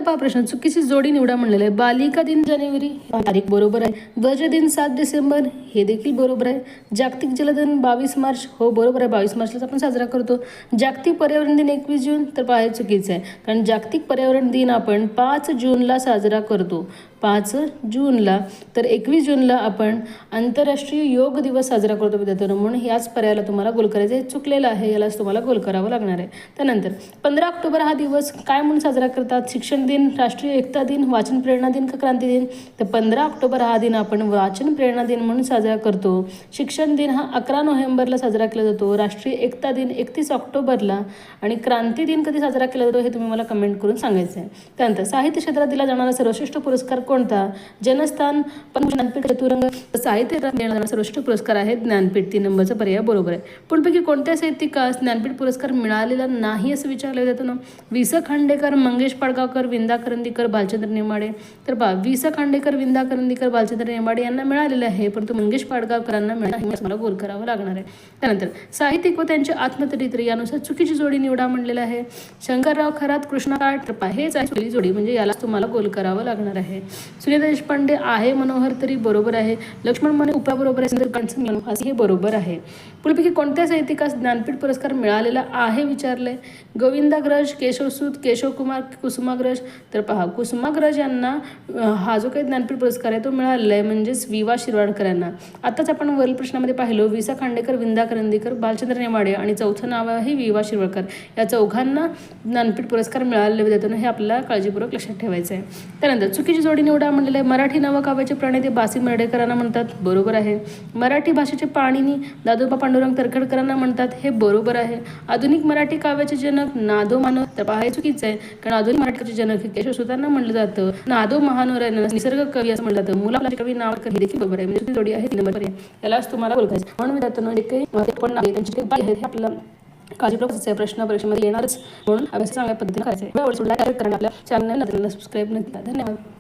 पहा प्रश्न, चुकीची जोडी निवडा म्हणलेलं आहे. बालिका दिन जानेवारी तारीख बरोबर आहे. ध्वज दिन 7 डिसेंबर हे देखील बरोबर आहे. जागतिक जलदिन 22 मार्च हो बरोबर आहे, 22 मार्चलाच आपण साजरा करतो. जागतिक पर्यावरण दिन 21 जून तर पहा हे चुकीचं आहे, कारण जागतिक पर्यावरण दिन आपण 5 जूनला साजरा करतो. 5 जूनला, तर 21 जूनला आपण आंतरराष्ट्रीय योग दिवस साजरा करतो विद्यार्थ्यांनो. म्हणून ह्याच पर्यायाला तुम्हाला गोल करायचं आहे. चुकलेलं आहे, यालाच तुम्हाला गोल करावं लागणार आहे. त्यानंतर 15 ऑक्टोबर हा दिवस काय म्हणून साजरा करतात? शिक्षण दिन, राष्ट्रीय एकता दिन, वाचन प्रेरणा दिन का क्रांती दिन? तर 15 ऑक्टोबर हा दिन आपण वाचन प्रेरणा दिन म्हणून साजरा करतो. शिक्षण दिन हा 11 नोव्हेंबरला साजरा केला जातो. राष्ट्रीय एकता दिन 31 ऑक्टोबरला आणि क्रांती दिन कधी साजरा केला जातो हे तुम्ही मला कमेंट करून सांगायचं आहे. त्यानंतर साहित्य क्षेत्रात दिला जाणारा सर्वश्रेष्ठ पुरस्कार कोणता? जनस्थान, ज्ञानपीठ, चतुरंग. साहित्य देणारा सर्वोच्च पुरस्कार आहे ज्ञानपीठ. 3 नंबरचा पर्याय बरोबर आहे. पुढपैकी कोणत्या साहित्यिकास ज्ञानपीठ पुरस्कार मिळालेला नाही असं विचारलं जातं ना? वि स खांडेकर, मंगेश पडगावकर, विंदा करंदीकर, भालचंद्र नेमाडे. तर पहा, वि स खांडेकर, विंदा करंदीकर, भालचंद्र नेमाडे यांना मिळालेलं आहे, परंतु मंगेश पडगावकरांना मिळालं नाही, मला गोल करावं लागणार आहे. त्यानंतर साहित्यिक व त्यांचे आत्मचरित्र यानुसार चुकीची जोडी निवडा म्हणलेलं आहे. शंकरराव खरात, कृष्णा काठ. तर पहा हेच आहे चुकीची जोडी, म्हणजे याला तुम्हाला गोल करावं लागणार आहे. सुनीता देशपांडे आहे मनोहर तरी बरोबर आहे. लक्ष्मण मने उपा बरोबर आहे. हे बरोबर आहे. पुढपैकी कोणत्या साहित्यिकास ज्ञानपीठ पुरस्कार मिळालेला आहे विचारलंय? गोविंदाग्रज, केशवसूत, केशवकुमार, कुसुमाग्रज. तर पहा, कुसुमाग्रज यांना हा जो काही ज्ञानपीठ पुरस्कार आहे तो मिळालेला आहे, म्हणजेच वि वा शिरवाडकर यांना. आताच आपण वरील प्रश्नामध्ये पाहिलं, वि स खांडेकर, विंदा करंदीकर, भालचंद्र नेमाडे आणि चौथं नाव आहे वि वा शिरवाडकर. या चौघांना ज्ञानपीठ पुरस्कार मिळालेले विद्यार्थ्यांना हे आपल्याला काळजीपूर्वक लक्षात ठेवायचं आहे. त्यानंतर चुकीची जोडी निवडा म्हणलेलं आहे. मराठी नवकाव्याचे प्रणेते बासी मर्ढेकरांना म्हणतात. बरोबर आहे. मराठी भाषेचे पाणिनी दादोबा पांडुरंग तरखडकरांना म्हणतात. हे बरोबर आहे. आधुनिक मराठी काव्याचे जनक नादो मानव. तर पहा हे चुकीचं आहे, कारण आधुनिक मराठीचे जनक हे केशवसुतांना म्हणलं जातं. नादो महानोर निसर्ग कवी असं म्हणलं जातं. मुलाचे कवी नाव हे देखील बरोबर आहे, म्हणजे जोडी आहे 3 नंबर पर्याय. यालाच तुम्हाला ओळखायचं. म्हणून विद्यार्थ्यांना जे काही पण आहे त्यांची काही बाई आहेत हे आपल्याला काळजीपूर्वक प्रश्न परीक्षेमध्ये येणारच, म्हणून अभ्यास चांगल्या पद्धतीने करायचा आहे. आपल्या चॅनलला सबस्क्राईब नक्की करा. धन्यवाद.